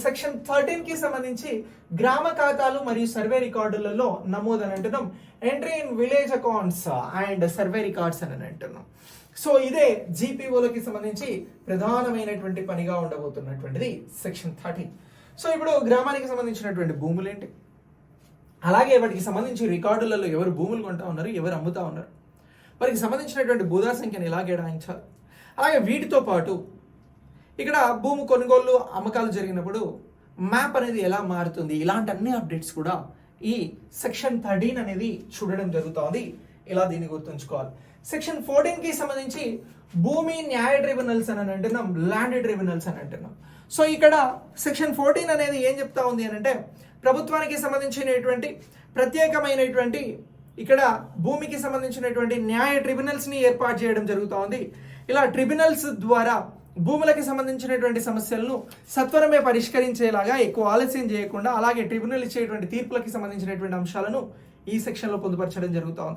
Section 13 కి సంబంధించి గ్రామ ఖాతాలు మరియు సర్వే రికార్డులలో నమోదు అని అంటున్నాం. Entry in village accounts and survey records అని అంటున్నాం. సో ఇదే జీపీఓలకి సంబంధించి ప్రధానమైనటువంటి పనిగా ఉండబోతున్నటువంటిది సెక్షన్ 13. సో ఇప్పుడు గ్రామానికి సంబంధించినటువంటి భూములు ఏంటి, అలాగే వాటికి సంబంధించి రికార్డులలో ఎవరు భూములు కొంటా ఉన్నారు, ఎవరు అమ్ముతా ఉన్నారు, వారికి సంబంధించినటువంటి భూదార సంఖ్యను ఎలా కేటాయించాలి, అలాగే వీటితో పాటు ఇక్కడ భూమి కొనుగోలు అమ్మకాలు జరిగినప్పుడు మ్యాప్ అనేది ఎలా మారుతుంది, ఇలాంటి అన్ని అప్డేట్స్ కూడా ఈ సెక్షన్ 13 అనేది చూడడం జరుగుతుంది. ఇలా దీన్ని గుర్తుంచుకోవాలి. సెక్షన్ 14 కి సంబంధించి భూమి న్యాయ ట్రిబ్యునల్స్ అని అంటున్నాం, ల్యాండ్ ట్రిబ్యునల్స్ అని అంటున్నాం. సో ఇక్కడ సెక్షన్ 14 అనేది ఏం చెప్తా ఉంది అని అంటే ప్రభుత్వానికి సంబంధించినటువంటి ప్రత్యేకమైనటువంటి ఇక్కడ భూమికి సంబంధించినటువంటి న్యాయ ట్రిబ్యునల్స్ ని ఏర్పాటు చేయడం జరుగుతూ ఉంది. ఇలా ట్రిబ్యునల్స్ ద్వారా భూములకి సంబంధించినటువంటి సమస్యలను సత్వరమే పరిష్కరించేలాగా ఎక్కువ ఆలస్యం చేయకుండా అలాగే ట్రిబ్యునల్ ఇచ్చేటువంటి తీర్పులకి సంబంధించినటువంటి అంశాలను ఈ సెక్షన్లో పొందుపరచడం జరుగుతూ ఉంది.